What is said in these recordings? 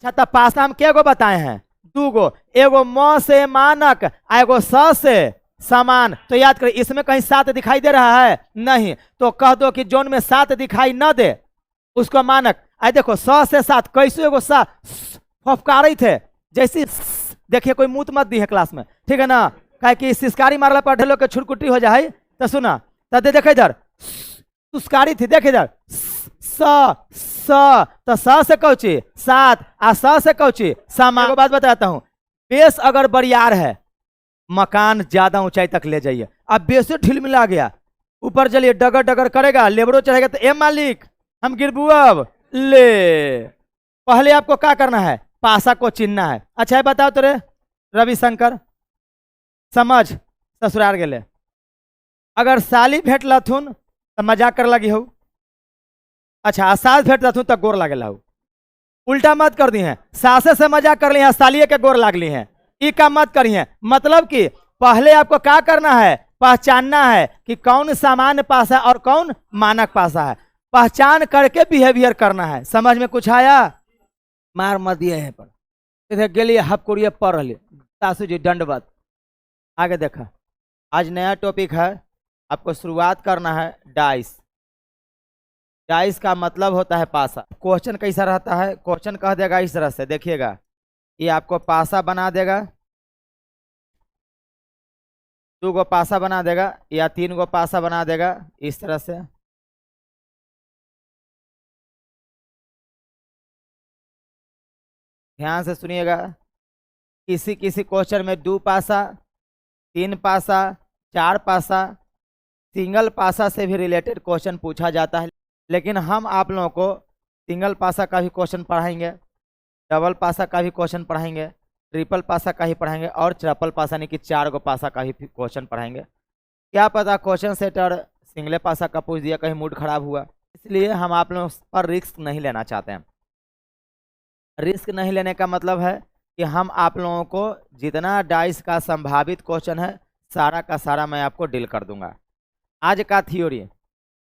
अच्छा तो पासा हम क्या गो बताए हैं? 2 गो। एगो म से मानक, एगो स से समान। तो याद करें, इसमें कहीं 7 दिखाई दे रहा है? नहीं। तो कह दो कि जोन में 7 दिखाई न दे उसको मानक। आई देखो, 100 से 7 कैसे एगो सा फफकारी थे जैसी। देखिए कोई मुंह मत दी है क्लास में, ठीक है ना? कहे कि सिस्कारी मारला पर ढेलो के छुटकुटी हो जाए। तो सुना, तो देखे इधर सुस्कारी थी, देख इधर स स। तो स से कौची 7, आ स से कौची समा। एगो बात बताता हूँ, बेस अगर बरियार है, मकान ज्यादा ऊंचाई तक ले जाइए। अब बेसे ढील मिला गया, ऊपर चलिए डगर डगर करेगा, लेबरो चढ़ेगा तो ए मालिक हम गिरबू अब ले। पहले आपको क्या करना है? पासा को चिन्हना है। अच्छा है, बताओ तो रे रविशंकर, समझ ससुराल गेले, अगर साली भेट लथुन तो मजाक कर लगी हो। अच्छा, सास भेट लथुन तो गोर लागेला हो। उल्टा मत कर दी है, सासे से मजाक कर ली है, सालिए के गोर लागली है, ई का मत करी है। मतलब कि पहले आपको क्या करना है? पहचानना है कि कौन सामान्य पासा और कौन मानक पासा है। पहचान करके बिहेवियर करना है। समझ में कुछ आया? मार मत दिए है पर इधर गेलिए हप कुड़िए पढ़ रही सासू जी दंडवत। आगे देखा, आज नया टॉपिक है, आपको शुरुआत करना है डाइस। डाइस का मतलब होता है पासा। क्वेश्चन कैसा रहता है? क्वेश्चन कह देगा इस तरह से, देखिएगा, ये आपको पासा बना देगा, 2 गो पासा बना देगा या 3 गो पासा बना देगा इस तरह से। ध्यान से सुनिएगा, किसी किसी क्वेश्चन में 2 पासा, 3 पासा, 4 पासा, सिंगल पासा से भी रिलेटेड क्वेश्चन पूछा जाता है। लेकिन हम आप लोगों को सिंगल पासा का भी क्वेश्चन पढ़ाएंगे, डबल पासा का भी क्वेश्चन पढ़ाएंगे, ट्रिपल पासा का ही पढ़ाएंगे और ट्रिपल पासा नहीं कि 4 गो पासा का भी क्वेश्चन पढ़ाएंगे। क्या पता क्वेश्चन सेटर सिंगले पासा का पूछ दिया, कहीं मूड खराब हुआ। इसलिए हम आप लोगों पर रिस्क नहीं लेना चाहते हैं। रिस्क नहीं लेने का मतलब है कि हम आप लोगों को जितना डाइस का संभावित क्वेश्चन है सारा का सारा मैं आपको डील कर दूंगा। आज का थ्योरी,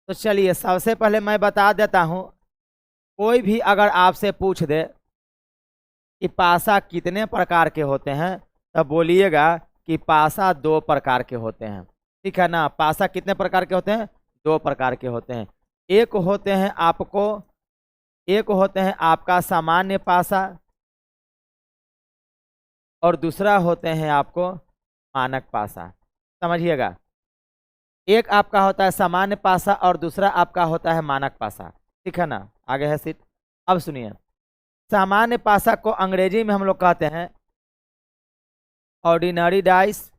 तो चलिए सबसे पहले मैं बता देता हूं, कोई भी अगर आपसे पूछ दे कि पासा कितने प्रकार के होते हैं, तब बोलिएगा कि पासा 2 प्रकार के होते हैं। ठीक है ना? पासा कितने प्रकार के होते हैं? 2 प्रकार के होते हैं। एक होते हैं आपका सामान्य पासा और दूसरा होते हैं आपको मानक पासा। समझिएगा, एक आपका होता है सामान्य पासा और दूसरा आपका होता है मानक पासा। ठीक है ना? आगे है सीट। अब सुनिए, सामान्य पासा को अंग्रेजी में हम लोग कहते हैं ऑर्डिनरी डाइस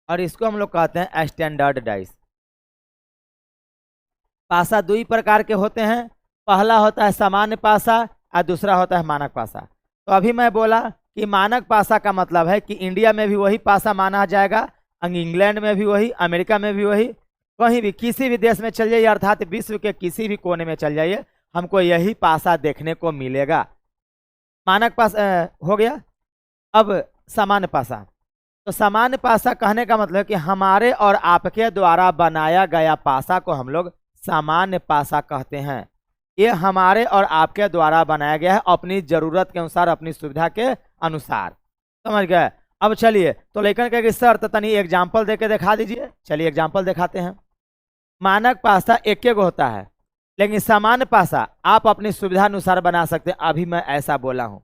और इसको हम लोग कहते हैं स्टैंडर्ड डाइस। पासा 2 ही प्रकार के होते हैं, पहला होता है सामान्य पासा और दूसरा होता है मानक पासा। तो अभी मैं बोला कि मानक पासा का मतलब है कि इंडिया में भी वही पासा माना जाएगा, इंग्लैंड में भी वही, अमेरिका में भी वही, कहीं भी किसी भी देश में चल जाइए, अर्थात विश्व के किसी भी कोने में चल जाइए, हमको यही पासा देखने को मिलेगा। मानक पासा हो गया। अब सामान्य पासा, तो सामान्य पासा कहने का मतलब कि हमारे और आपके द्वारा बनाया गया पासा को हम लोग सामान्य पासा कहते हैं। ये हमारे और आपके द्वारा बनाया गया है अपनी जरूरत के अनुसार, अपनी सुविधा के अनुसार। समझ गए? अब चलिए, तो लेकिन कहेगी सर तो तनी एग्जाम्पल देके दिखा दीजिए। चलिए एग्जाम्पल दिखाते हैं। मानक पासा एक गो होता है, लेकिन सामान्य पासा आप अपनी सुविधा अनुसार बना सकते हैं। अभी मैं ऐसा बोला हूं,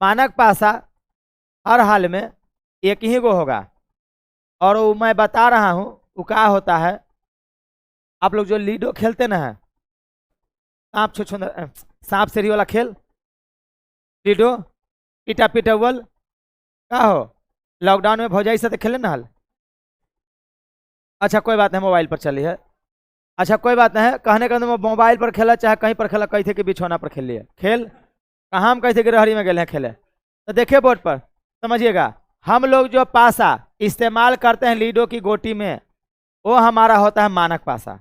मानक पासा हर हाल में एक ही गो होगा और वो मैं बता रहा हूं वो क्या होता है। आप लोग जो लीडो खेलते ना है, सांप सीढ़ी वाला खेल, लीडो, इटा पिटवल, का हो लॉकडाउन में भौजाई से तो खेले ना हाल। अच्छा कोई बात नहीं, मोबाइल पर चली है। अच्छा कोई बात नहीं है, कहने का मोबाइल पर खेला चाहे कहीं पर खेला, कही थे कि बिछौना पर खेल लिए खेल, कहाँ हम कही थे कि रहरी में गए हैं खेले। तो देखिए बोर्ड पर, समझिएगा, हम लोग जो पासा इस्तेमाल करते हैं लीडो की गोटी में, वो हमारा होता है मानक पासा।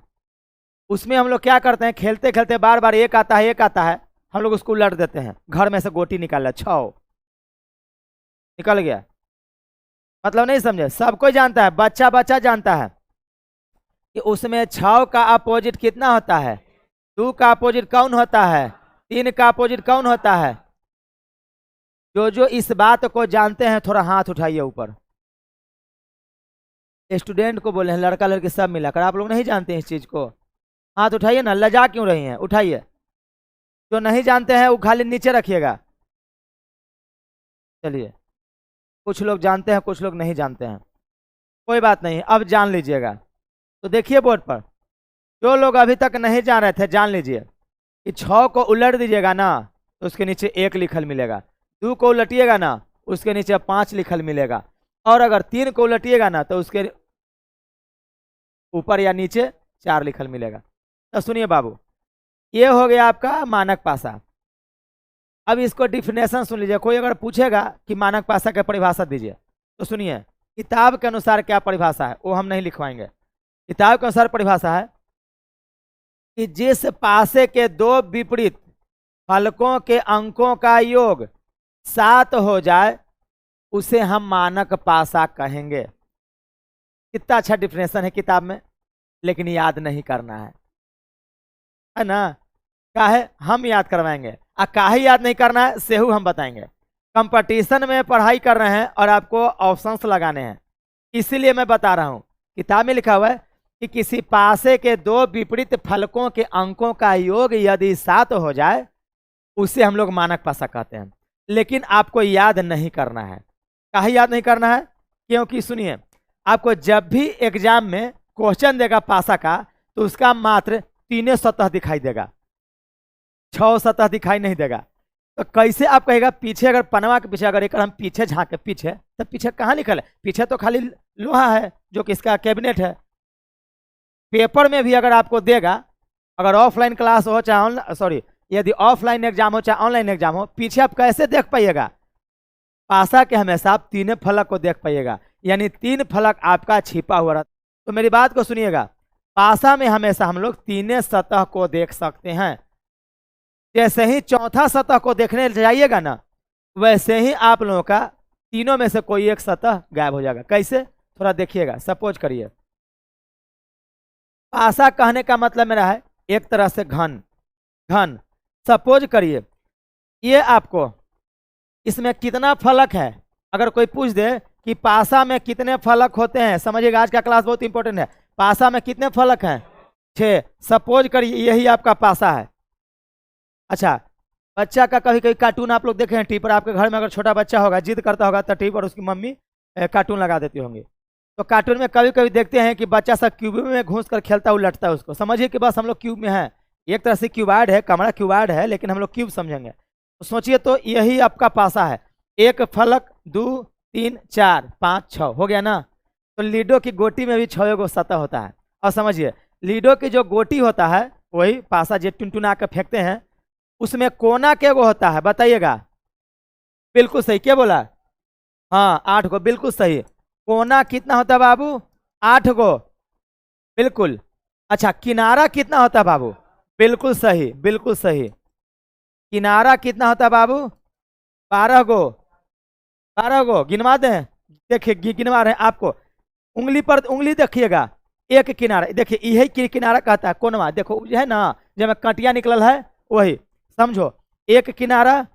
उसमें हम लोग क्या करते हैं, खेलते खेलते बार बार एक आता है, हम लोग उसको उलट देते हैं, घर में से गोटी निकाल, छौ निकल गया। मतलब नहीं समझे? सब कोई जानता है, बच्चा बच्चा जानता है कि उसमें 6 का अपोजिट कितना होता है, 2 का अपोजिट कौन होता है, 3 का अपोजिट कौन होता है? जो इस बात को जानते हैं थोड़ा हाथ उठाइए ऊपर। स्टूडेंट को बोले हैं, लड़का लड़की सब मिलाकर। आप लोग नहीं जानते हैं इस चीज को? हाथ उठाइए ना, लजा क्यों रही हैं? उठाइए। जो नहीं जानते हैं वो खाली नीचे रखिएगा। चलिए, कुछ लोग जानते हैं कुछ लोग नहीं जानते हैं, कोई बात नहीं, अब जान लीजिएगा। तो देखिए बोर्ड पर, जो लोग अभी तक नहीं जान रहे थे जान लीजिए कि 6 को उलट दीजिएगा ना तो उसके नीचे 1 लिखल मिलेगा। 2 को उलटिएगा ना उसके नीचे 5 लिखल मिलेगा। और अगर 3 को उलटिएगा ना तो उसके ऊपर या नीचे 4 लिखल मिलेगा। तो सुनिए बाबू, ये हो गया आपका मानक पासा। अब इसको डिफिनेशन सुन लीजिए। कोई अगर पूछेगा कि मानक पासा की परिभाषा दीजिए तो सुनिए, किताब के अनुसार क्या परिभाषा है वो हम नहीं लिखवाएंगे। किताब के अनुसार परिभाषा है कि जिस पासे के 2 विपरीत फलकों के अंकों का योग 7 हो जाए उसे हम मानक पासा कहेंगे। कितना अच्छा डिफिनेशन है किताब में, लेकिन याद नहीं करना है ना? काहे हम याद करवाएंगे, काहे याद नहीं करना है सेहू हम बताएंगे। कंपटीशन में पढ़ाई कर रहे हैं और आपको ऑप्शंस लगाने हैं, इसीलिए मैं बता रहा हूं। किताब में लिखा हुआ है कि किसी पासे के 2 विपरीत फलकों के अंकों का योग यदि 7 हो जाए उसे हम लोग मानक पासा कहते हैं। लेकिन आपको याद नहीं करना है। काहे याद नहीं करना है? क्योंकि सुनिए, आपको जब भी एग्जाम में क्वेश्चन देगा पासा का तो उसका मात्र 3 सतह दिखाई देगा, 6 सतह दिखाई नहीं देगा। तो कैसे आप कहेगा पीछे, अगर पनवा के पीछे अगर एक हम पीछे झांके पीछे, तो पीछे कहाँ लिखल है? पीछे तो खाली लोहा है जो कि इसका कैबिनेट है। पेपर में भी अगर आपको देगा, अगर ऑफलाइन क्लास हो चाहे सॉरी यदि ऑफलाइन एग्जाम हो चाहे ऑनलाइन एग्जाम हो, पीछे आप कैसे देख पाइएगा? पासा के हमेशा आप 3 फलक को देख पाइएगा, यानी 3 फलक आपका छिपा हुआ रहता। तो मेरी बात को सुनिएगा, पासा में हमेशा हम लोग 3 सतह को देख सकते हैं। जैसे ही चौथा सतह को देखने जाइएगा ना, वैसे ही आप लोगों का तीनों में से कोई एक सतह गायब हो जाएगा। कैसे? थोड़ा देखिएगा। सपोज करिए, पासा कहने का मतलब मेरा है एक तरह से घन। घन सपोज करिए ये आपको, इसमें कितना फलक है? अगर कोई पूछ दे कि पासा में कितने फलक होते हैं, समझिएगा आज का क्लास बहुत इंपॉर्टेंट है। पासा में कितने फलक हैं? 6। सपोज करिए यही आपका पासा है। अच्छा, बच्चा का कभी कभी कार्टून आप लोग देखे हैं टीवी पर। आपके घर में अगर छोटा बच्चा होगा, जिद करता होगा तो टीवी पर उसकी मम्मी कार्टून लगा देती होंगी। तो कार्टून में कभी कभी देखते हैं कि बच्चा सब क्यूब में घुस कर खेलता उलटता है उसको। समझिए कि बस हम लोग क्यूब में हैं, एक तरह से क्यूबाइड है, कमरा क्यूबाइड है, लेकिन हम लोग क्यूब समझेंगे। तो सोचिए, तो यही आपका पासा है। 1 फलक, 2, 3, 4, 5, 6 हो गया ना? तो लीडो की गोटी में भी 6 गो सतह होता है। और समझिए, लीडो की जो गोटी होता है वही पासा जो टुनटुना के फेंकते हैं, उसमें कोना के गो होता है? बताइएगा। बिल्कुल सही, क्या बोला? हाँ, 8 गो, बिल्कुल सही। कोना कितना होता है बाबू? 8 गो, बिल्कुल। अच्छा, किनारा कितना होता है बाबू? बिल्कुल सही, बिल्कुल सही। किनारा कितना होता है बाबू? 12 गो। 12 गो गिनवा दें? देखिए गिनवा रहे हैं आपको। उंगली पर उंगली देखिएगा, एक किनारा, देखिए यही किनारा कहता है कोनवा। देखो है ना, जब कटिया निकलल है वही समझो। 1 किनारा,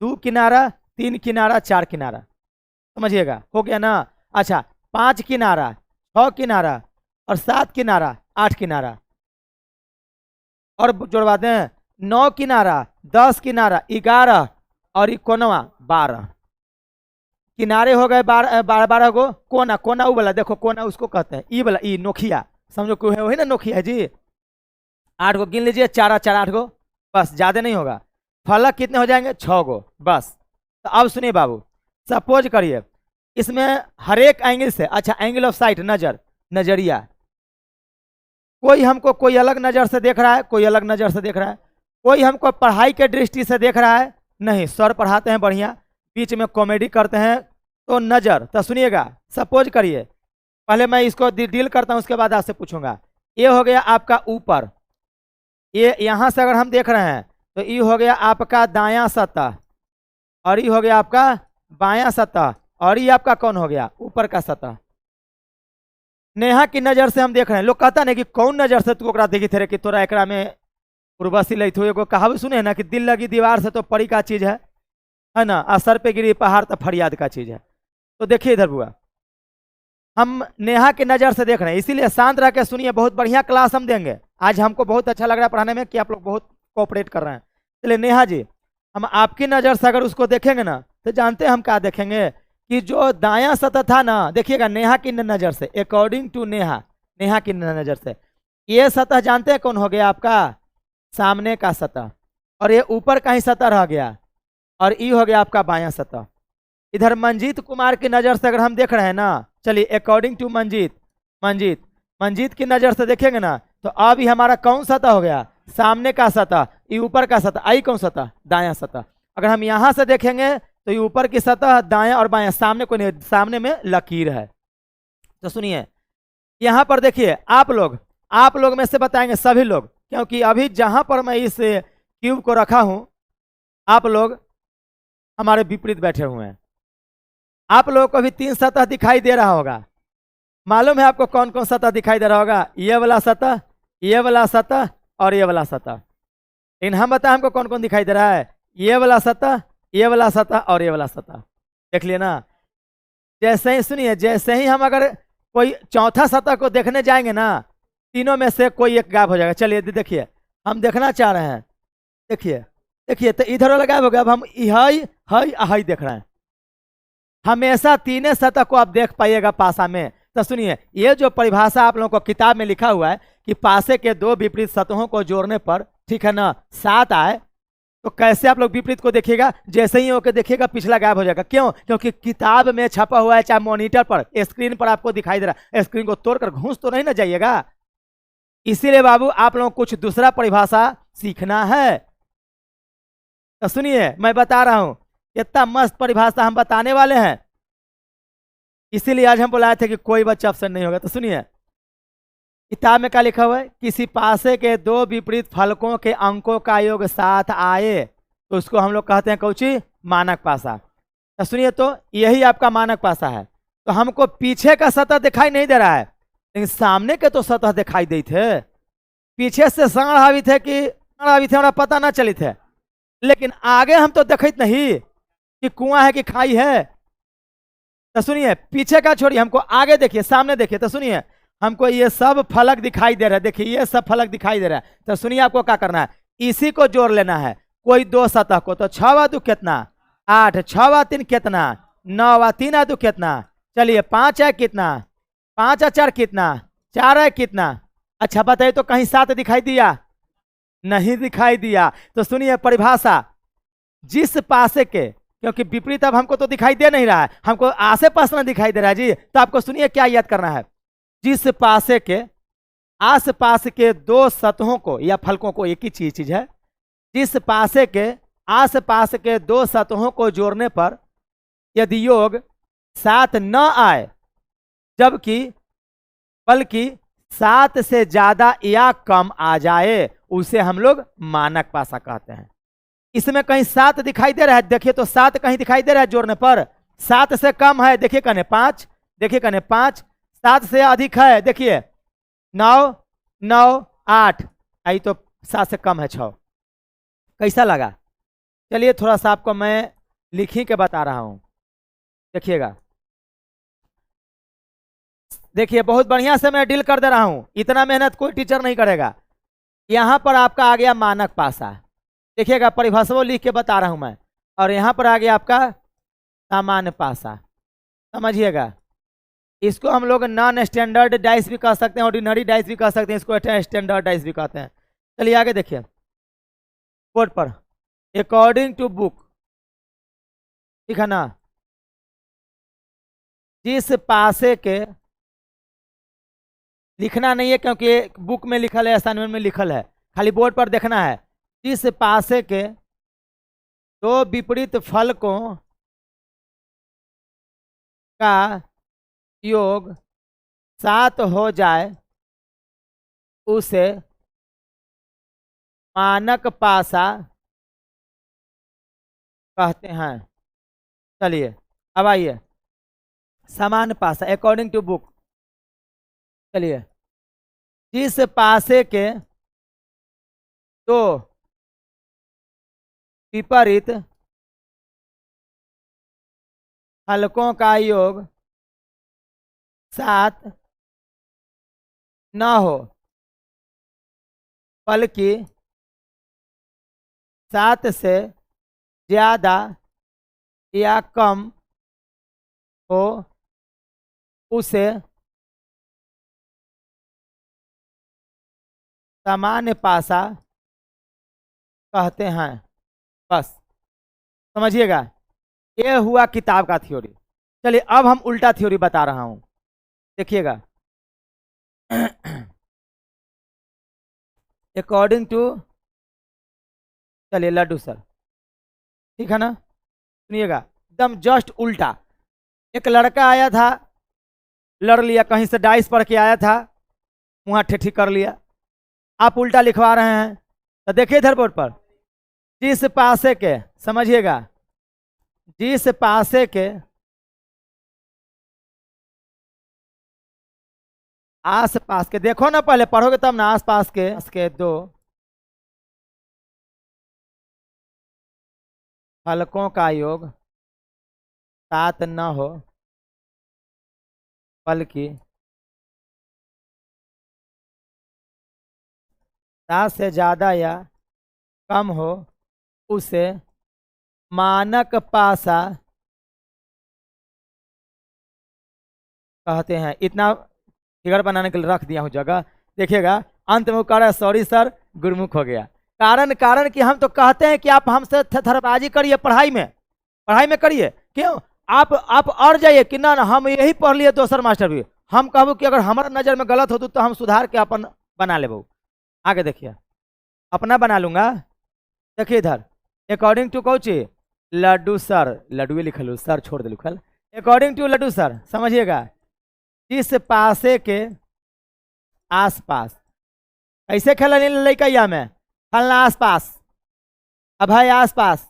2 किनारा, 3 किनारा, 4 किनारा, समझिएगा, हो गया ना? अच्छा, 5 किनारा, 6 किनारा और 7 किनारा, 8 किनारा। और जोड़वा दें, 9 किनारा, 10 किनारा, 11 और ये कोनवा 12 किनारे हो गए। 12 गो। कोना, कोना वो वाला देखो, कोना उसको कहते हैं, ई वाला, ई नोखिया समझो, कोई है वही ना नोखिया जी। 8 गो गिन लीजिए, 4 4 8 गो, बस, ज्यादा नहीं होगा। फलक कितने हो जाएंगे? 6 गो, बस। तो अब सुनिए बाबू, सपोज करिए इसमें हर एक एंगल से, अच्छा एंगल ऑफ साइट, नजर, नजरिया, कोई हमको कोई अलग नजर से देख रहा है, कोई अलग नजर से देख रहा है, कोई हमको पढ़ाई के दृष्टि से देख रहा है, नहीं सर पढ़ाते हैं बढ़िया, बीच में कॉमेडी करते हैं, तो नजर। तो सुनिएगा, सपोज करिए, पहले मैं इसको डील करता हूं, उसके बाद आपसे पूछूंगा। ये हो गया आपका ऊपर, ये यहां से अगर हम देख रहे हैं तो ये हो गया आपका दायां सतह, और ये हो गया आपका बायां सतह, और ये आपका कौन हो गया? ऊपर का सतह। नेहा की नजर से हम देख रहे हैं। लोग कहता नहीं कि कौन नजर से तू ओकरा देखी थे कि तोरा एकरा में उर्वशी लैथो एगो कहावत सुने हैं ना कि दिल लगी दीवार से तो परी का चीज है ना, असर पे गिरी पहाड़ तो फरियाद का चीज है। तो देखिए इधर बुआ, हम नेहा की नज़र से देख रहे हैं, इसीलिए शांत रह के सुनिए, बहुत बढ़िया क्लास हम देंगे आज। हमको बहुत अच्छा लग रहा है पढ़ाने में कि आप लोग बहुत कोऑपरेट कर रहे हैं। चलिए नेहा जी, हम आपकी नज़र से अगर उसको देखेंगे ना तो जानते हैं हम क्या देखेंगे कि जो दायां सतह था ना, देखिएगा नेहा की नज़र से, अकॉर्डिंग टू नेहा, नेहा की नज़र से ये सतह जानते हैं कौन हो गया आपका, सामने का सतह, और ये ऊपर का ही सतह रह गया, और ये हो गया आपका बायां सतह। इधर मंजीत कुमार की नज़र से अगर हम देख रहे हैं ना, चलिए अकॉर्डिंग टू मंजीत, मंजीत मंजीत की नज़र से देखेंगे ना तो अब ये हमारा कौन सतह हो गया, सामने का सतह, ये ऊपर का सतह, आई कौन सतह, दायां सतह। अगर हम यहाँ से देखेंगे तो ये ऊपर की सतह, दायां और बायां, सामने को नहीं, सामने में लकीर है। तो सुनिए यहाँ पर देखिए, आप लोग में से बताएंगे सभी लोग, क्योंकि अभी जहां पर मैं इस क्यूब को रखा हूं आप लोग हमारे विपरीत बैठे हुए हैं। आप लोगों को भी 3 सतह दिखाई दे रहा होगा, मालूम है आपको कौन कौन सतह दिखाई दे रहा होगा, ये वाला सतह, ये वाला सतह और ये वाला सतह। लेकिन हम बताएं हमको कौन कौन दिखाई दे रहा है, ये वाला सतह, ये वाला सतह और ये वाला सतह। देख लिए ना, जैसे ही सुनिए, जैसे ही हम अगर कोई चौथा सतह को देखने जाएंगे ना, तीनों में से कोई एक गायब हो जाएगा। चलिए देखिए, हम देखना चाह रहे हैं, देखिए देखिए, तो इधर वाला गायब हो गया, अब हम इहाई हाई अहाई देख रहे हैं। हमेशा तीनों सतह को आप देख पाइएगा पासा में। तो सुनिए, ये जो परिभाषा आप लोगों को किताब में लिखा हुआ है कि पासे के 2 विपरीत सतहों को जोड़ने पर, ठीक है ना, 7 आए, तो कैसे आप लोग विपरीत को देखिएगा, जैसे ही होकर देखिएगा पिछला गायब हो जाएगा। क्यों? क्योंकि किताब में छपा हुआ है, चाहे मॉनिटर पर, स्क्रीन पर आपको दिखाई दे रहा है, स्क्रीन को तोड़कर घूस तो नहीं ना जाइएगा। इसीलिए बाबू आप लोगों को कुछ दूसरा परिभाषा सीखना है। तो सुनिए मैं बता रहा हूं, इतना मस्त परिभाषा हम बताने वाले हैं, इसीलिए आज हम बुलाए थे कि कोई बच्चा अफसर नहीं होगा। तो सुनिए किताब में क्या लिखा हुआ है, किसी पासे के 2 विपरीत फलकों के अंकों का योग 7 आए तो उसको हम लोग कहते हैं कौची, मानक पासा। तो सुनिए, तो यही आपका मानक पासा है। तो हमको पीछे का सतह दिखाई नहीं दे रहा है, लेकिन सामने के तो सतह दिखाई दे थे। पीछे से साढ़ हावी थे कि हावी थे, हमारा पता ना चली थे, लेकिन आगे हम तो देखते नहीं कि कुआं है कि खाई है। तो सुनिए, पीछे का छोड़िए, हमको आगे देखिए, सामने देखिए। तो सुनिए, हमको ये सब फलक दिखाई दे रहा है, देखिए ये सब फलक दिखाई दे रहा है। तो सुनिए आपको क्या करना है, इसी को जोड़ लेना है, कोई 2 सतह को। तो 6 2 कितना, 8, 6 3 कितना, 9 3 2 कितना, चलिए 5 है कितना, 5 4 कितना, 4 है कितना। अच्छा बताइए, तो कहीं 7 दिखाई दिया, नहीं दिखाई दिया। तो सुनिए परिभाषा, जिस पासे के, क्योंकि विपरीत अब हमको तो दिखाई दे नहीं रहा है, हमको आसे पास ना दिखाई दे रहा है जी। तो आपको सुनिए क्या याद करना है, जिस पासे के आस पास के 2 सतहों को या फलकों को, एक ही चीज है, जिस पासे के आस पास के 2 सतहों को जोड़ने पर यदि योग 7 न आए, जबकि बल्कि 7 से ज्यादा या कम आ जाए, उसे हम लोग मानक पासा कहते हैं। इसमें कहीं 7 दिखाई दे रहा है, देखिए तो 7 कहीं दिखाई दे रहा है जोड़ने पर, 7 से कम है, देखिए कने 5, देखिए कने 5, 7 से अधिक है, देखिए 9 9 8, आई तो 7 से कम है 6। कैसा लगा? चलिए थोड़ा सा आपको मैं लिख ही के बता रहा हूं, देखिएगा, देखिए बहुत बढ़िया से मैं डील कर दे रहा हूं, इतना मेहनत कोई टीचर नहीं करेगा। यहां पर आपका आ गया मानक पासा, देखिएगा परिभाषा लिख के बता रहा हूं मैं, और यहां पर आ गया आपका सामान्य पासा, समझिएगा। इसको हम लोग नॉन स्टैंडर्ड डाइस भी कह सकते हैं, ऑर्डिनरी डाइस भी कह सकते हैं, इसको स्टैंडर्ड डाइस भी कहते हैं। चलिए आगे देखिए बोर्ड पर, अकॉर्डिंग टू बुक, ठीक है ना, जिस पासे के, लिखना नहीं है क्योंकि बुक में लिखल है, असाइनमेंट में लिखल है, खाली बोर्ड पर देखना है, जिस पासे के 2 विपरीत फलकों का योग 7 हो जाए उसे मानक पासा कहते हैं। चलिए अब आइए समान पासा, अकॉर्डिंग टू बुक। चलिए, जिस पासे के तो विपरीत फलकों का योग 7 न हो, बल्कि 7 से ज़्यादा या कम हो, उसे सामान्य पासा कहते हैं। बस समझिएगा, ये हुआ किताब का थ्योरी। चलिए अब हम उल्टा थ्योरी बता रहा हूं, देखिएगा। अकॉर्डिंग टू, चलिए लड्डू सर, ठीक है ना, सुनिएगा एकदम जस्ट उल्टा। एक लड़का आया था, लड़ लिया, कहीं से डाइस पढ़ के आया था, मुँह ठेठी कर लिया। आप उल्टा लिखवा रहे हैं, तो देखिए इधर बोर्ड पर, जिस पासे के, समझिएगा, जिस पासे के आस पास के, देखो ना पहले पढ़ोगे तब ना, आस पास के 2 फलकों का योग 7 न हो, बल्कि 7 से ज़्यादा या कम हो, उसे मानक पासा कहते हैं। इतना फिगर बनाने के लिए रख दिया हूँ जगह, देखिएगा। अंत में वो कह रहा है सॉरी सर, गुरुमुख हो गया। कारण कि हम तो कहते हैं कि आप हमसे थरबाजी करिए, पढ़ाई में करिए। क्यों आप और जाइए कि ना हम यही पढ़ लिए दोसर मास्टर भी। हम कहूँ कि अगर हमारा नज़र में गलत हो तो हम सुधार के अपन बना ले। आगे देखिए, अपना बना लूंगा। देखिए इधर, अकॉर्डिंग टू कौची, लड्डू सर, लड्डू लिखल, सर छोड़ दे लिखल। अकॉर्डिंग टू लड्डू सर, समझिएगा, इस पासे के आसपास, ऐसे खेल लड़कैया में, फलना आसपास, अभय आसपास,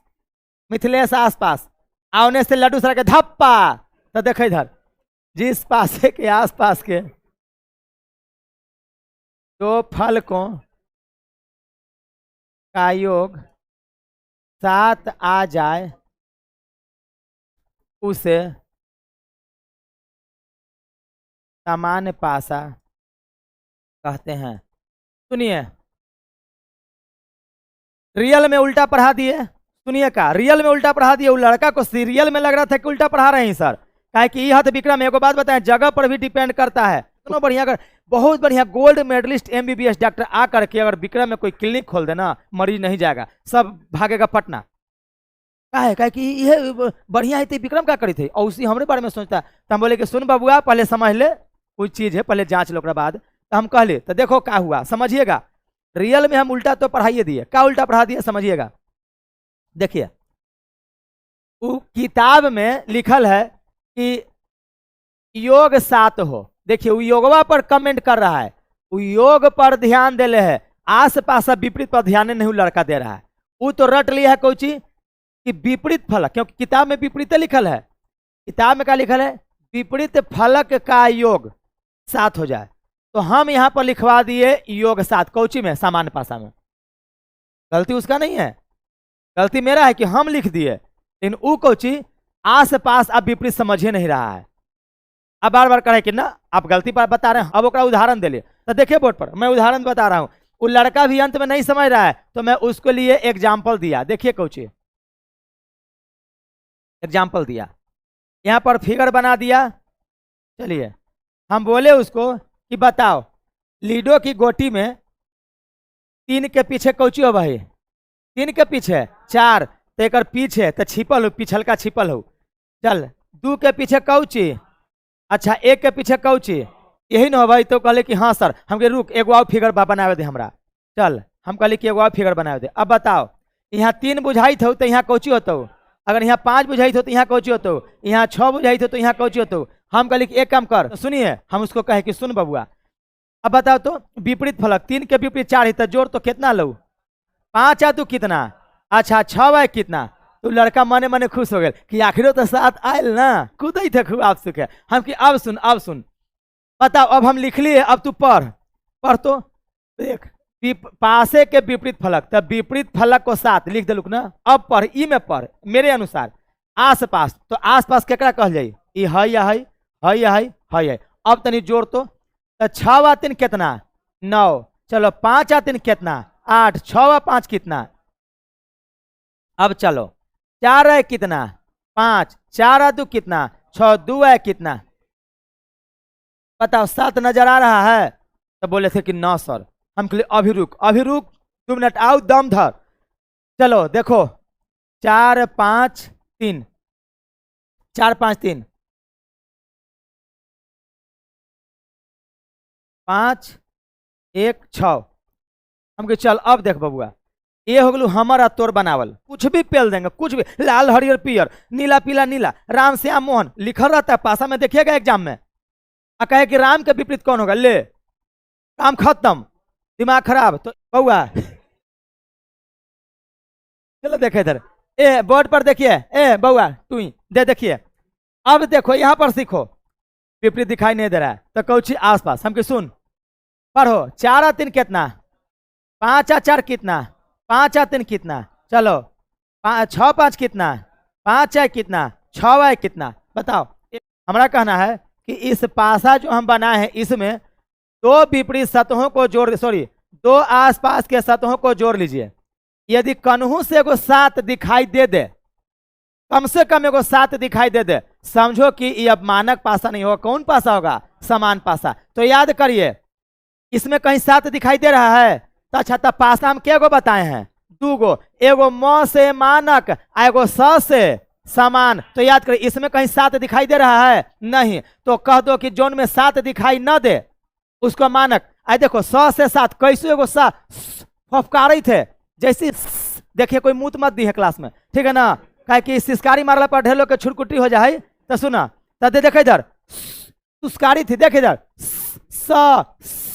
मिथिलेश आसपास, आने से लड्डू सर के धप्पा। तो देखो इधर, जिस पासे के आसपास के 2 फलकों का योग 7 आ जाए, उसे सामान्य पासा कहते हैं। सुनिए, रियल में उल्टा पढ़ा दिए, सुनिए का, रियल में उल्टा पढ़ा दिए। वो लड़का को सीरियल में लग रहा था कि उल्टा पढ़ा रहे हैं सर, काहे कि यह विक्रम, एक बात बताएं, जगह पर भी डिपेंड करता है। सुनो बढ़िया, अगर बहुत बढ़िया गोल्ड मेडलिस्ट MBBS डॉक्टर आ करके अगर विक्रम में कोई क्लिनिक खोल देना, मरीज नहीं जाएगा, सब भागेगा पटना। काहे कि ये बढ़िया है, विक्रम क्या करी थे, और उसी हमारे बारे में सोचता है। तो हम बोले कि सुन बबुआ, पहले समझ ले, कोई चीज है पहले जांच लो, ओकरा बाद। तो हम कहले, तो देखो क्या हुआ, समझिएगा। रियल में हम उल्टा तो पढ़ाइए दिए, क्या उल्टा पढ़ा दिए समझिएगा। देखिए, वो किताब में लिखल है कि योग 7 हो। देखिए, वो योगवा पर कमेंट कर रहा है, वो योग पर ध्यान दे ले है, आस पास विपरीत पर ध्यान नहीं लड़का दे रहा है। वो तो रट लिया है कोई चीज कि विपरीत फलक, क्योंकि किताब में विपरीत लिखल है। किताब में क्या लिखल है, विपरीत फलक का योग 7 हो जाए। तो हम यहाँ पर लिखवा दिए योग 7, कौची में, सामान्य पासा में। गलती उसका नहीं है, गलती मेरा है कि हम लिख दिए, लेकिन वो कौची आस पास आप विपरीत समझ ही नहीं रहा है। अब बार बार कहे कि ना आप गलती पर बता रहे हैं, अब ओकरा उदाहरण दे लिए। तो देखिए बोर्ड पर मैं उदाहरण बता रहा हूँ, वो लड़का भी अंत में नहीं समझ रहा है, तो मैं उसके लिए एग्जाम्पल दिया। देखिए कौची एग्जाम्पल दिया, यहाँ पर फिगर बना दिया। चलिए हम बोले उसको कि बताओ, लीडो की गोटी में 3 के पीछे कौची हो भाई, 3 के पीछे 4, तो एक पीछे तो छिपल हो, पिछल का छिपल हो। चल 2 के पीछे कौची, अच्छा 1 के पीछे कौची, यही ना हो भाई। तो कहले कि हाँ सर, हमके रुक एगो और फिगर बनावे दे हमरा। चल हम कहले कि एगो और फिगर बनावे दे। अब बताओ, यहाँ 3 बुझाई हो तो यहाँ कौची होतो, अगर यहाँ 5 बुझाई हो तो यहाँ कौची होतो, यहाँ 6 बुझाई हो तो यहाँ कौची होतो। हम कहले कि एक काम कर, तो सुनिए, हम उसको कहे कि सुन बबुआ, अब बताओ तो विपरीत फलक 3 के विपरीत 4 है, तो जोड़ तो कितना लो, 5 है तो कितना, अच्छा 6 है कितना। तो लड़का मने मने खुश हो गया कि आखिर तो 7 आयल ना, कूदई थे खूब आप सुखे। हम कि अब सुन बताओ, अब हम लिख लिए, अब तू पढ़ तो देख पासे के विपरीत फलक, तब विपरीत फलक को 7 लिख दिलुक ना। अब पढ़ ई में पढ़ मेरे अनुसार आस पास, तो आस पास केकरा कहल जाई, ई है या है, है या है। अब तनी जोड़ तो 6 वा 3 कितना 9, चलो 5 वा 3 कितना 8, 6 वा 5 कितना। अब चलो 4 है कितना 5, 4 2 कितना 6, 2 है कितना, बताओ 7 नजर आ रहा है। तो बोले थे कि ना सर, हम के लिए अभी रुक 2 मिनट आओ दम धर। चलो देखो 4 5 3, 4 5 3 5 1 6। हम के चल अब देख बबुआ, ये हो गलू हमारा तोर बनावल, कुछ भी पेल देंगे, कुछ भी लाल हरियर पियर नीला पीला नीला राम श्याम मोहन लिखल रहता है पासा में, देखिएगा एग्जाम में। आ कहे कि राम के विपरीत कौन होगा, ले काम खत्म, दिमाग खराब। तो बउआ चलो देखे इधर, ए बोर्ड पर देखिए, ए बउआ तू ही दे देखिए। अब देखो यहाँ पर सीखो, विपरीत दिखाई नहीं दे रहा है तो कौची आसपास, हम सुन पढ़ो। 4 3 कितना 5 4 कितना 5 3 कितना, चलो 6 5 कितना 5 कितना 6 कितना, बताओ। हमारा कहना है कि इस पासा जो हम बनाए हैं इसमें 2 विपरीत सतहों को जोड़, सॉरी 2 आसपास के सतहों को जोड़ लीजिए। यदि कन्हू से एगो 7 दिखाई दे दे, कम से कम एगो 7 दिखाई दे दे, समझो कि ये अब मानक पासा नहीं होगा, कौन पासा होगा, समान पासा। तो याद करिए इसमें कहीं 7 दिखाई दे रहा है तो अच्छा, तब पासा हम क्या गो बताए हैं, 2 गो, एगो म से मानक एगो स से समान। तो याद करिए इसमें कहीं 7 दिखाई दे रहा है नहीं, तो कह दो कि जोन में 7 दिखाई न दे उसको मानक। आई देखो 100 से 7 कैसे एगो सा फफकार थे, जैसे देखिए कोई मुंह मत दी है क्लास में, ठीक है ना, कहे कि सिस्कारी मारला पर ढेर लोग के छुटकुटी हो जाए। तो सुना तो देखे इधर सुस्कारी थी, देख इधर स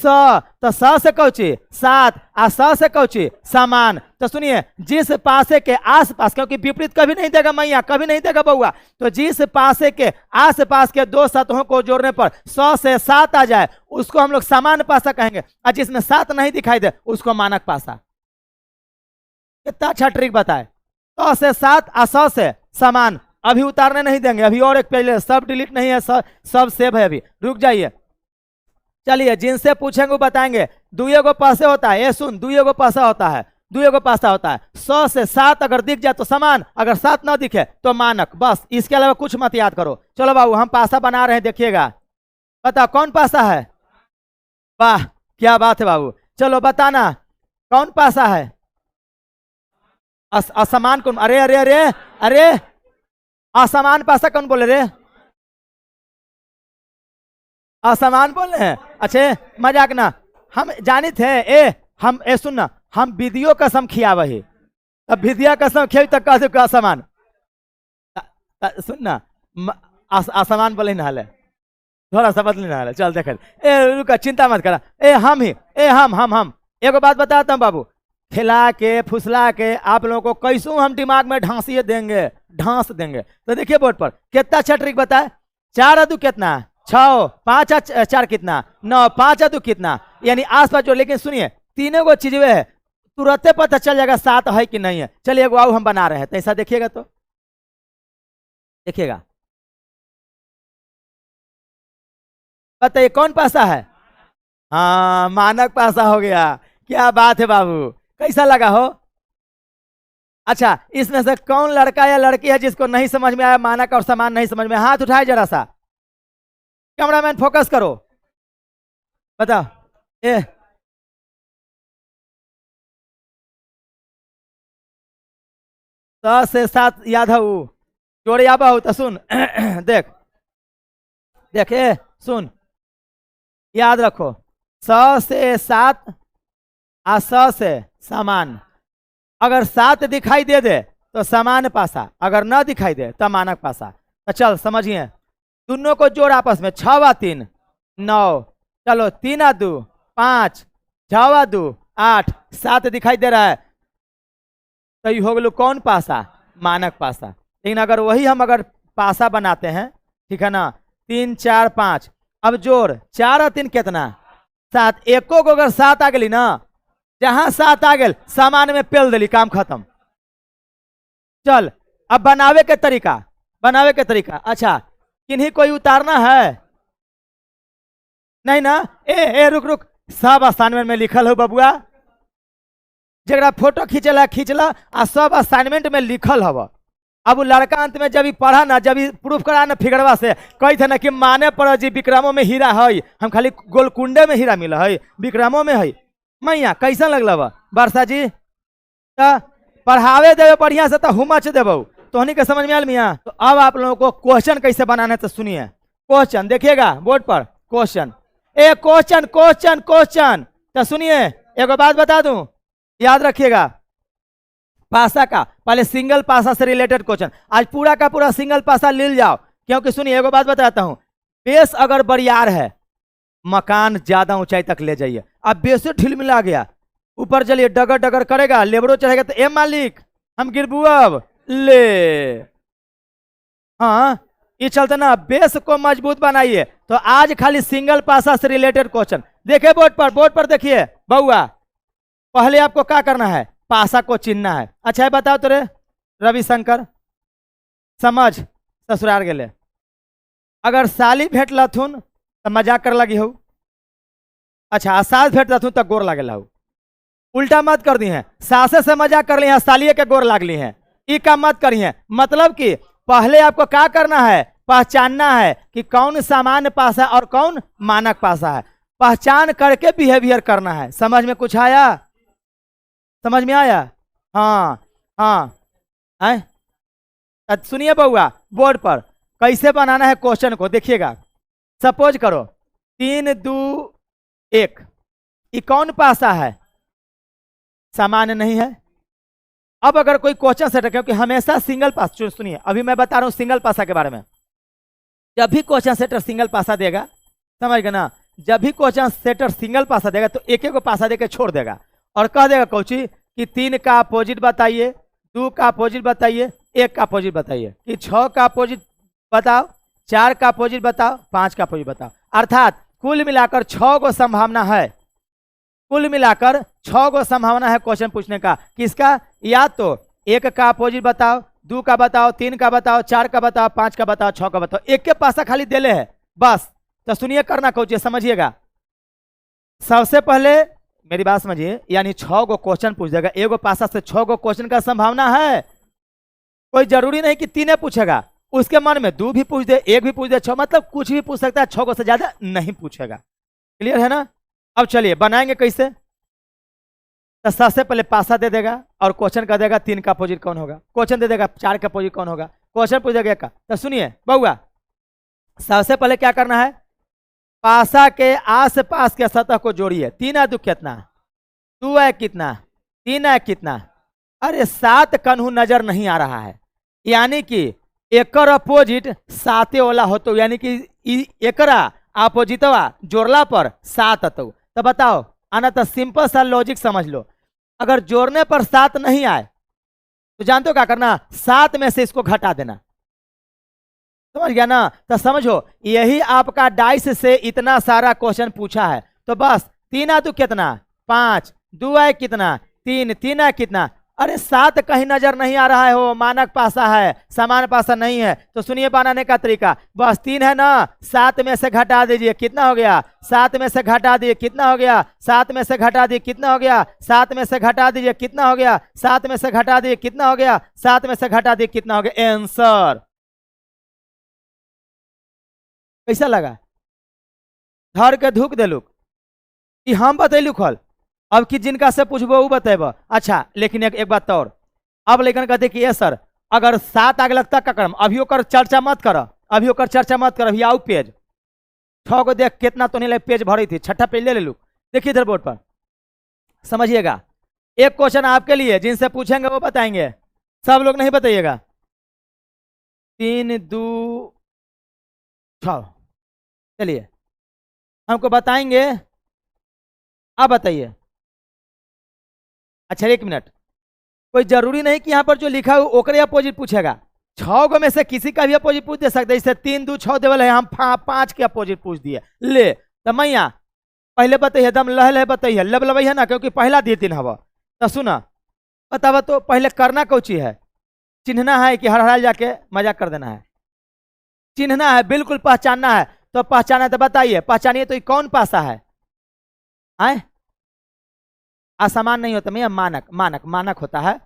तो स से कौची 7 आ स से कौची समान। तो सुनिए जिस पासे के आसपास, क्योंकि विपरीत कभी नहीं देगा मैया, कभी नहीं देगा बउआ, तो जिस पासे के आसपास के 2 सतहों को जोड़ने पर 100 से 7 आ जाए उसको हम लोग समान पासा कहेंगे, और जिसमें 7 नहीं दिखाई दे उसको मानक पासा। कितना अच्छा ट्रिक बताए, 100 से 7 आ 100 से समान। अभी उतारने नहीं देंगे, अभी और एक पहले सब डिलीट नहीं है, सब सेव है, अभी रुक जाइए। चलिए जिनसे पूछेंगे वो बताएंगे। 2 गो पासे होता है, ये सुन 2 गो पासा होता है, 2 गो पासा होता है। 100 से 7 अगर दिख जाए तो समान, अगर 7 ना दिखे तो मानक, बस इसके अलावा कुछ मत याद करो। चलो बाबू हम पासा बना रहे हैं, देखिएगा, बताओ कौन पासा है। वाह क्या बात है बाबू, चलो बताना कौन पासा है। असमान कौन, अरे अरे अरे अरे असमान पासा कौन बोले रे, असमान बोल रहे हैं। अच्छा मजाक ना, हम जानी थे ए, हम ए सुनना, हम विधियो कसम खिया वही, अब विधिया कसम खिया तक कह दो असमान। सुनना असमान बोले ना है, थोड़ा सा बदली ना है, चल देख ए रुका चिंता मत करा, ए हम ही ए हम एगो बात बताता हूँ बाबू, खिला के फुसला के आप लोगों को कैसों हम दिमाग में ढांसिए देंगे, ढांस देंगे। तो देखिए बोर्ड पर कितना अच्छा ट्रिक बताए। 4 2 कितना 6, 5 4 कितना 9, 5 2 कितना, यानी आसपास जो। लेकिन सुनिए तीनों को चीजें है, तुरंत पता चल जाएगा 7 है कि नहीं है। चलिए एगो आओ हम बना रहे हैं, तो ऐसा देखिएगा, तो देखिएगा बताइए कौन पासा है। हाँ मानक पासा हो गया, क्या बात है बाबू, कैसा लगा हो। अच्छा इसमें से कौन लड़का या लड़की है जिसको नहीं समझ में आया, मानक और समान नहीं समझ में, हाथ उठाए जरा सा, कैमरामैन फोकस करो, बताओ। ए 100 से 7 याद है वो जोड़े आबा हो तो सुन देख देख ए सुन, याद रखो 100 से 7 आ 100 से समान। अगर 7 दिखाई दे दे तो समान पासा, अगर न दिखाई दे तो मानक पासा। तो चल समझिए दोनों को जोड़ आपस में, 6 वा 3 9, चलो 3 आ 2 5, 6 वा 2 8, 7 दिखाई दे रहा है तो ये हो गलो कौन पासा, मानक पासा। लेकिन अगर वही हम अगर पासा बनाते हैं, ठीक है ना, 3 4 5, अब जोड़ 4 और 3 कितना 7, एको को अगर 7 आ गई ना जहां 7 आ गए सामान में पेल दिली, काम खत्म। चल अब बनावे के तरीका, अच्छा किन्हीं कोई उतारना है? नहीं ना। ए रुक रुक, सब असाइनमेंट में लिखल हो बबुआ, जरा फोटो खींचला आ सब असाइनमेंट में लिखल हव। अब लड़का अंत में जब पढ़ा ना, जब प्रूफ करा ना फिगरवा से, कही थे ना कि माने पर जी विक्रमों में हीरा है, हम खाली गोलकुंडे में हीरा मिला है, विक्रमों में है। मैया कैसा लगल बा वर्षा जी? पढ़ावे देवे बढ़िया से तो हुमच देव, तोहनी के समझ में आल मियाँ। तो अब आप लोगों को क्वेश्चन कैसे बनाना है तो सुनिए। क्वेश्चन देखिएगा बोर्ड पर, क्वेश्चन तो सुनिए। एक बात बता दूं, याद रखिएगा, पासा का पहले सिंगल पासा से रिलेटेड क्वेश्चन, आज पूरा का पूरा सिंगल पासा ले जाओ। क्योंकि सुनिए एक बात बताता हूं, बेस अगर बरियार है मकान ज्यादा ऊंचाई तक ले जाइए। अब बेस ढील मिला गया, ऊपर चलिए डगर डगर करेगा, लेबरो चढ़ेगा तो ए मालिक हम गिरबू अब ले। हाँ ये चलते ना, बेस को मजबूत बनाइए। तो आज खाली सिंगल पासा से रिलेटेड क्वेश्चन देखिए बोर्ड पर देखिए बउआ। पहले आपको क्या करना है, पासा को चिन्हना है। अच्छा है बताओ तेरे रविशंकर, समझ ससुराल गेले, अगर साली भेट लथुन तो मजाक कर लगी हो। अच्छा सास भेट लथुन तो गोर लागेला हो। उल्टा मत कर दी है, सासे से मजाक कर ली है, सालिए के गोर लागली है, ये काम मत करी है। मतलब कि पहले आपको क्या करना है, पहचानना है कि कौन सामान्य पासा और कौन मानक पासा है। पहचान करके बिहेवियर करना है। समझ में कुछ आया? समझ में आया? हाँ सुनिए बउआ, बोर्ड पर कैसे बनाना है क्वेश्चन को देखिएगा। सपोज करो 3 2 1, ये कौन पासा है? सामान्य नहीं है। अब अगर कोई क्वेश्चन सेट, क्योंकि हमेशा सिंगल पास, सुनिए अभी मैं बता रहा हूं सिंगल पासा के बारे में। जब भी क्वेश्चन सेटर सिंगल पासा देगा, समझ गए ना, जब भी क्वेश्चन सेटर सिंगल पासा देगा तो एक को पासा देकर छोड़ देगा और कह देगा कोची कि 3 का अपोजिट बताइए, 2 का अपोजिट बताइए, 1 का अपोजिट बताइए, कि 6 का अपोजिट बताओ, 4 का अपोजिट बताओ, 5 का अपोजिट बताओ। अर्थात कुल मिलाकर 6 को संभावना है, कुल मिलाकर 6 को संभावना है क्वेश्चन पूछने का। किसका? या तो 1 का अपोजिट बताओ, 2 का बताओ, 3 का बताओ, 4 का बताओ, 5 का बताओ, 6 का बताओ। एक के पासा खाली देले है बस। तो सुनिए करना कोचिए, समझिएगा। सबसे पहले मेरी बात समझिए, यानी 6 को क्वेश्चन पूछ देगा, एगो पासा से 6 को क्वेश्चन का संभावना है। कोई जरूरी नहीं कि 3 पूछेगा, उसके मन में 2 भी पूछ दे, 1 भी पूछ दे, 6, मतलब कुछ भी पूछ सकता है, 6 को से ज्यादा नहीं पूछेगा। क्लियर है ना? अब चलिए बनाएंगे कैसे। तो सबसे पहले पासा दे देगा और क्वेश्चन कर देगा 3 का अपोजिट कौन होगा, क्वेश्चन दे देगा 4 का अपोजिट कौन होगा, क्वेश्चन पूछ देगा का। तो सुनिए बउआ, सबसे पहले क्या करना है, पासा के आस पास के सतह को जोड़िए। 3 2 कितना, 2 है कितना, 3 है कितना, अरे 7 कन्हू नजर नहीं आ रहा है, यानी कि एकर अपोजिट 7 वाला हो, तो यानी कि एकरा अपोजिटवा जोड़ला पर 7 अतो। तो बताओ आना, तो सिंपल सा लॉजिक समझ लो। अगर जोड़ने पर 7 नहीं आए तो जानते हो क्या करना, 7 में से इसको घटा देना। समझ गया ना? तो समझो यही आपका डाइस से इतना सारा क्वेश्चन पूछा है। तो बस 3 2 कितना, 5, 2 है कितना, 3, 3 है कितना, अरे 7 कहीं नजर नहीं आ रहा है, हो मानक पासा है, सामान्य पासा नहीं है। तो सुनिए बनाने का तरीका, बस 3 है ना, 7 में से घटा दीजिए, कितना हो गया, 7 में से घटा दिए, कितना हो गया, 7 में से घटा दिए, कितना हो गया, 7 में से घटा दीजिए, कितना हो गया, 7 में से घटा दिए, कितना हो गया, 7 में से घटा दिए, कितना हो गया, आंसर। कैसा लगा? धर के धूक देलू कि हम बतैलू खल, अब कि जिनका से पूछबो वो बतेब। अच्छा लेकिन एक बात और, अब लेकिन कहते कि ये सर अगर 7 आगे लगता का करम, अभी ओकर चर्चा मत कर, अभी ओकर चर्चा मत कर, अभी आओ पेज 6 को देख कितना तो नहीं लगे, पेज भरी थी, 6ठा पेज ले लू। देखिए इधर बोर्ड पर समझिएगा। एक क्वेश्चन आपके लिए, जिनसे पूछेंगे वो बताएंगे, सब लोग नहीं बताइएगा। 3 2 6, चलिए हमको बताएंगे, आप बताइए। अच्छा 1 मिनट, कोई जरूरी नहीं कि यहाँ पर जो लिखा है ओकरे अपोजिट पूछेगा, 6 गो में से किसी का भी अपोजिट पूछ दे सकते। जैसे 3 2 6 देवल है, हम 5 के अपोजिट पूछ दिए ले। तो मैया पहले बताइए, दम लह लह बताइए, लब लबैया ना, क्योंकि पहला दिए तीन हवा। तो सुना बतावा, तो पहले करना कौची है? चिन्हना है कि हर हर जाके मजाक कर देना है? चिन्हना है, बिल्कुल पहचानना है। तो पहचाना है तो बताइए, पहचानिए तो ये कौन पासा है? आए, असमान नहीं होता भैया, मानक मानक मानक होता है।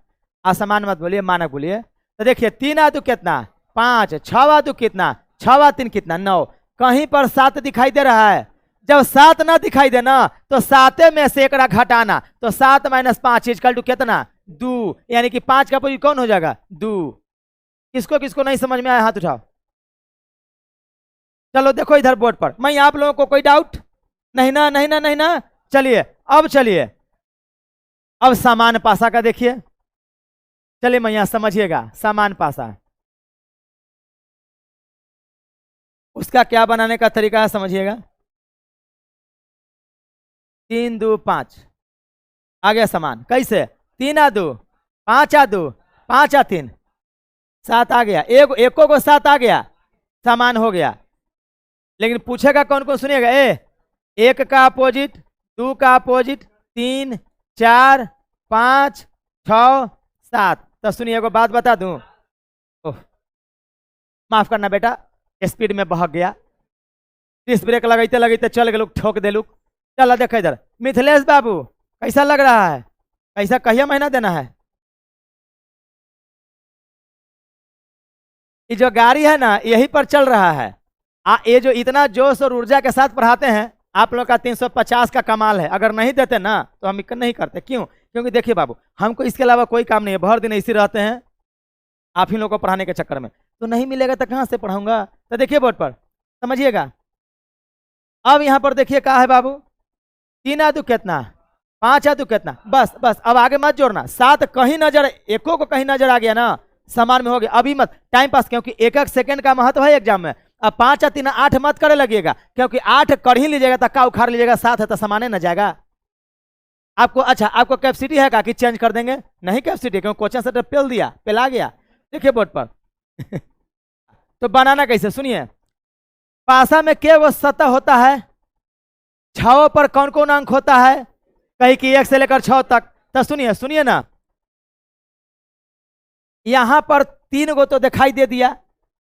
असमान मत बोलिए, मानक बोलिए। तो देखिए, तीन आदू कितना? 5। 6 आदू कितना? 6 3 कितना? 9। कहीं पर 7 दिखाई दे रहा है? जब 7 ना दिखाई देना तो 7 में से एक घटाना, तो 7 - 5 इक्वल टू कितना? 2। यानी कि 5 का अपोजिट कौन हो जाएगा? 2। किसको किसको नहीं समझ में आया हाथ उठाओ। चलो देखो इधर बोर्ड पर, मैं आप लोगों को कोई डाउट? नहीं ना, नहीं ना, नहीं ना। चलिए अब चलिए, अब समान पासा का देखिए। चलिए मैया समझिएगा, समान पासा उसका क्या बनाने का तरीका है समझिएगा। 3 2 5 आ गया समान। कैसे? 3 आ 2 5 आ 2 5 आ 3 7 आ गया। एको को 7 आ गया, समान हो गया। लेकिन पूछेगा कौन कौन? सुनिएगा, 1 का अपोजिट, 2 का अपोजिट, 3 4 5 6 7। तो सुनिए एगो बात बता दूं। ओह, माफ करना बेटा, स्पीड में बहक गया। डिस्क ब्रेक लगते लगते चल गए, ठोक दे लुक। चल देख इधर, मिथिलेश बाबू कैसा लग रहा है? कैसा कहिए महीना देना है? ये जो गाड़ी है ना, यही पर चल रहा है। ये जो इतना जोश और ऊर्जा के साथ पढ़ाते हैं, आप लोग का 350 का कमाल है। अगर नहीं देते ना तो हम नहीं करते। क्यों? क्योंकि देखिए बाबू, हमको इसके अलावा कोई काम नहीं है, भर दिन इसी रहते हैं आप ही लोग को पढ़ाने के चक्कर में। तो नहीं मिलेगा तो कहाँ से पढ़ाऊंगा? तो देखिए बोर्ड पर, समझिएगा। अब यहाँ पर देखिए क्या है बाबू, 3 आदू कितना? 5 आदू कितना? बस बस, अब आगे मत जोड़ना। 7 कहीं नजर, एको को कहीं नजर आ गया ना, समान में हो गया। अभी मत टाइम पास, क्योंकि 1 सेकंड का महत्व है एग्जाम में। अब 5 या 3 8 मत करे लगिएगा, क्योंकि 8 कर ही लीजिएगा तो का उखाड़ लीजिएगा, 7 है तो समाने न जाएगा आपको। अच्छा, आपको कैपेसिटी है का कि चेंज कर देंगे? नहीं कैपेसिटी, क्योंकि क्वेश्चन सेटर पेल दिया, पेला गया। देखिए बोर्ड पर तो बनाना कैसे सुनिए। पासा में के वो सतह होता है? 6 पर कौन कौन अंक होता है? कहीं कि 1 से लेकर 6 तक। तो सुनिए सुनिए ना, यहां पर 3 गो तो दिखाई दे दिया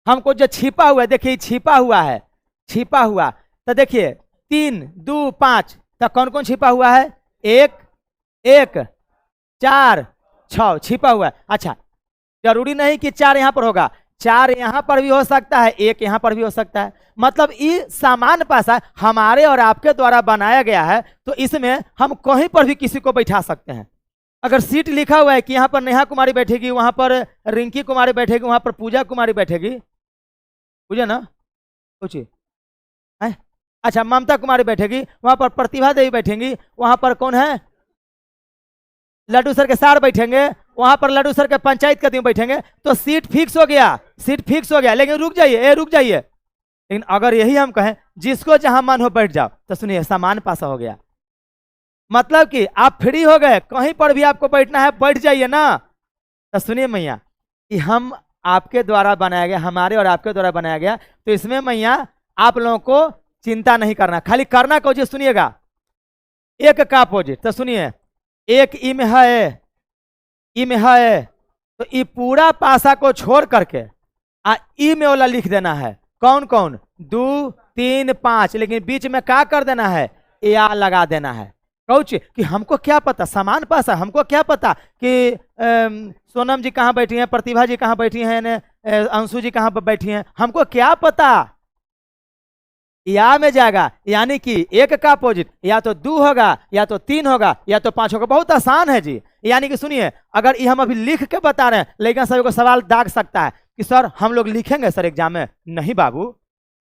हमको। जो छिपा हुआ है, देखिए छिपा हुआ है, छिपा हुआ। तो देखिए 3 2 5, तो कौन कौन छिपा हुआ है? 1 1 4 6 छिपा हुआ है। अच्छा, जरूरी नहीं कि 4 यहां पर होगा, 4 यहां पर भी हो सकता है, 1 यहां पर भी हो सकता है। मतलब ये सामान्य पासा हमारे और आपके द्वारा बनाया गया है, तो इसमें हम कहीं पर भी किसी को बैठा सकते हैं। अगर सीट लिखा हुआ है कि यहाँ पर नेहा कुमारी बैठेगी, वहां पर रिंकी कुमारी बैठेगी, वहां पर पूजा कुमारी बैठेगी, पूजा ना पूछिए, अच्छा ममता कुमारी बैठेगी, वहां पर प्रतिभा देवी बैठेंगी, वहां पर कौन है? लड्डू सर के सार बैठेंगे, वहां पर लड्डू सर के पंचायत के टीम बैठेंगे। तो सीट फिक्स हो गया, सीट फिक्स हो गया। लेकिन रुक जाइए, रुक जाइए। लेकिन अगर यही हम कहें जिसको जहां मन हो बैठ जाओ, तो सुनिए समान पासा हो गया। मतलब कि आप फ्री हो गए, कहीं पर भी आपको बैठना है बैठ जाइए ना। तो सुनिए मैया, कि हम आपके द्वारा बनाया गया, हमारे और आपके द्वारा बनाया गया, तो इसमें मैया आप लोगों को चिंता नहीं करना, खाली करना को सुनिएगा। 1 का अपोजिट, तो सुनिए 1 ई में है, ई में है, तो ई पूरा पासा को छोड़ करके ई में वाला लिख देना है। कौन कौन? 2 3 5, लेकिन बीच में क्या कर देना है? या लगा देना है। कौच कि हमको क्या पता, समान पासा हमको क्या पता कि सोनम जी कहाँ बैठी हैं, प्रतिभा जी कहाँ बैठी हैं, अंशु जी कहाँ पर बैठी हैं, हमको क्या पता। या में जाएगा, यानी कि 1 का अपोजिट या तो 2 होगा, या तो 3 होगा, या तो 5 होगा। बहुत आसान है जी। यानी कि सुनिए, अगर ये हम अभी लिख के बता रहे हैं, लेकिन सभी को सवाल दाग सकता है कि सर हम लोग लिखेंगे सर एग्जाम में। नहीं बाबू,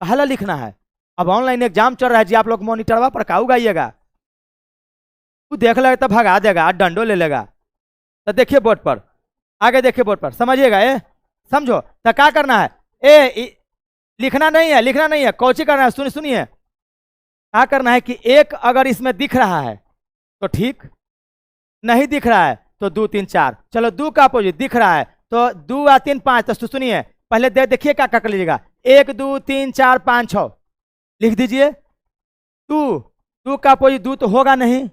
पहला लिखना है। अब ऑनलाइन एग्जाम चल रहा है जी, आप लोग मॉनिटरवा पर का उगाइएगा, तू देख लेगा तो भगा देगा, डंडो ले लेगा। तो देखिए बोर्ड पर, आगे देखिए बोर्ड पर, समझिएगा। समझो तो क्या करना है? लिखना नहीं है, लिखना नहीं है, कौची करना है? सुनिए क्या करना है कि 1 अगर इसमें दिख रहा है तो ठीक, नहीं दिख रहा है तो 2 3 4। चलो 2 का अपोजिट दिख रहा है तो 2 या 3 5। तो सुनिए पहले देखिए क्या कर लीजिएगा, 1 2 3 4 5 6 लिख दीजिए। 2 2 का अपोजिट 2 तो होगा नहीं।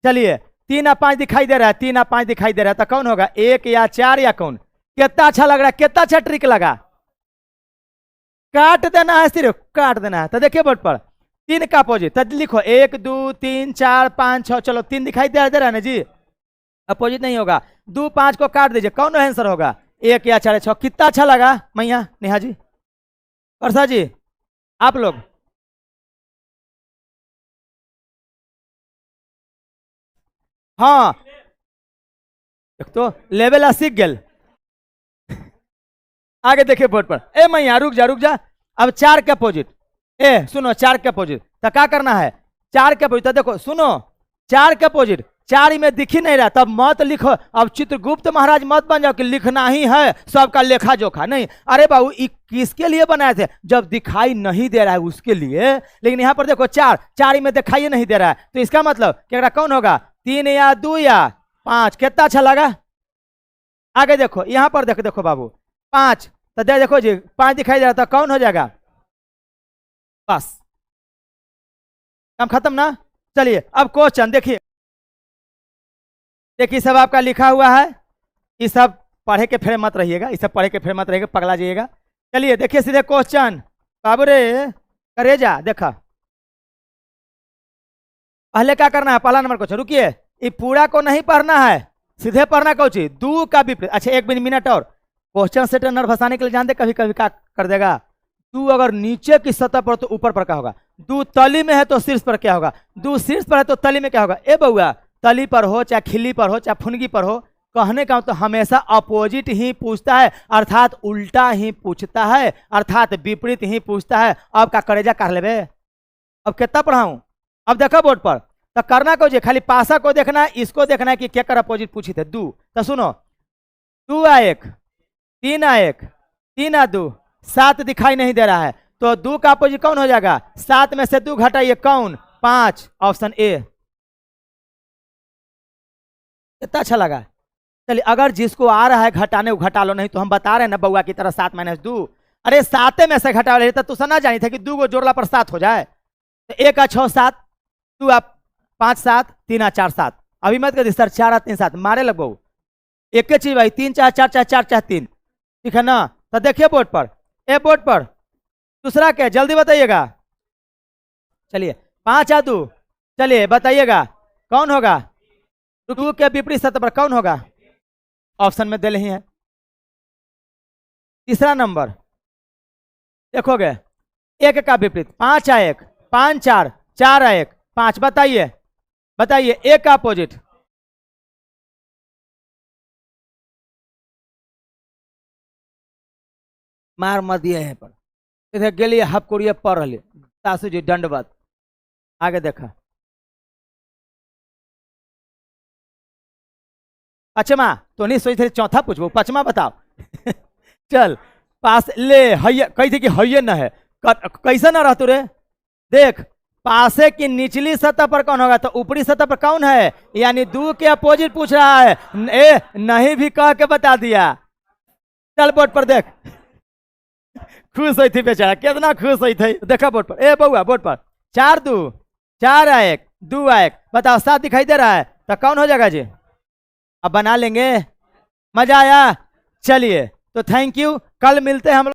चलिए 3 और 5 दिखाई दे रहा है, 3 और 5 दिखाई दे रहा है, तो कौन होगा, 1 या 4 या कौन। कितना अच्छा लग रहा है, कितना अच्छा ट्रिक लगा। काट देना है, सिर्फ काट देना है। तो देखिए बोर्ड पर 3 का अपोजिट, तो लिखो 1 2 3 4 5 6, चलो 3 दिखाई दे रहा है ना जी, अपोजिट नहीं होगा। 2 5 को काट दीजिए, कौन आंसर होगा, 1 या 4 या 6। कितना अच्छा लगा मैया, नेहा जी, वर्षा जी, आप लोग। हाँ एक तो लेवल सीख गल। आगे देखिए बोर्ड पर, ए मैया रुक जा रुक जा। अब 4 के अपोजिट, ए सुनो 4 के अपोजिट, तो क्या करना है, 4 के अपोजिट, तो देखो सुनो 4 के अपोजिट, 4 में दिख ही नहीं रहा, तब मत लिखो। अब चित्रगुप्त महाराज मत बन जाओ कि लिखना ही है सबका लेखा जोखा, नहीं। अरे बाबू ये किसके लिए बनाए थे, जब दिखाई नहीं दे रहा है उसके लिए। लेकिन यहाँ पर देखो 4 4 में दिखाई नहीं दे रहा है, तो इसका मतलब कि कौन होगा, 3 या 2 या 5। कितना अच्छा लगा। आगे देखो यहाँ पर देखो, देखो बाबू 5, तो देखो जी 5 दिखाई दे रहा था, कौन हो जाएगा, बस काम खत्म ना। चलिए अब क्वेश्चन देखिए, देखिए सब आपका लिखा हुआ है, ये सब पढ़े के फिर मत रहिएगा, ये सब पढ़े के फिर मत रहिएगा, पगला जाइएगा। चलिए देखिए सीधे क्वेश्चन, बाबू रे करेजा देखा। पहले क्या करना है, पहला नंबर क्वेश्चन, रुकिए ये पूरा को नहीं पढ़ना है, सीधे पढ़ना कौन चीज, 2 का विपरीत। अच्छा एक मिनट और, क्वेश्चन सेटर नर्व फंसाने के लिए जानते कभी कभी क्या कर देगा, 2 अगर नीचे की सतह पर तो ऊपर पर क्या होगा, 2 तली में है तो शीर्ष पर क्या होगा, 2 शीर्ष पर है तो तली में क्या होगा। ए बउआ तली पर हो चाहे खिल्ली पर हो चाहे फुनगी पर हो, कहने का तो हमेशा अपोजिट ही पूछता है, अर्थात उल्टा ही पूछता है, अर्थात विपरीत ही पूछता है। अब का करेजा कर लेबे, अब कितना पढ़ाऊं, अब देखो बोर्ड पर, तो करना को खाली पासा को देखना है, इसको देखना है कि क्या कर अपोजिट पूछी थे 2। तो सुनो 2 आ 1 3 आ 1 3 आ 2 7 दिखाई नहीं दे रहा है, तो 2 का अपोजिट कौन हो जाएगा, 7 में से 2 घटाइए कौन, 5, ऑप्शन ए। कितना अच्छा लगा। चलिए अगर जिसको आ रहा है घटाने वो घटा लो, नहीं तो हम बता रहे हैं ना बउआ की तरह 7 - 2। अरे 7 में से घटा रहे तो सुना जानी था कि 2 को जोड़ला पर 7 हो जाए, तो 1 आ 6 7, 2 आ 5 7, 3 आ 4 7। अभी मत कर दी सर 4 आ 3 7 मारे लग बहू, एक ही चीज भाई, 3 चाहे 4 चाहे 4 चाहे 3, ठीक है ना। तो देखिए बोर्ड पर, ए बोर्ड पर दूसरा क्या जल्दी बताइएगा। चलिए 5 आ 2, चलिए बताइएगा कौन होगा, 2 के विपरीत सतह पर कौन होगा, ऑप्शन में दे रही है। तीसरा नंबर देखोगे 1 का विपरीत, 5 आ 1 5 4 4 आ 1 5, बताइए बताइए 1 का अपोजिट, मार मत दिए है पर इधर गेलिए हफ कोड़िए पढ़ रही सासू जी दंडवत। आगे देखा पचमा, तो नहीं सोच थे चौथा पूछबो, पचमा बताओ। चल पास ले हइये, कही थी कि हइये न है, कैसे ना रहतु रे, देख पासे की निचली सतह पर कौन होगा, तो ऊपरी सतह पर कौन है, यानी 2 के अपोजिट पूछ रहा है। ए नहीं भी कह के बता दिया। चल बोर्ड पर देख, खुश हुई थी बेचारा, कितना खुश हुई थी। देखा बोर्ड पर, ए बउआ बोर्ड पर 4 2 4 आ 1 2 आ 1, बताओ 7 दिखाई दे रहा है, तो कौन हो जाएगा जी, अब बना लेंगे। मजा आया, चलिए तो थैंक यू, कल मिलते हैं हम लोग।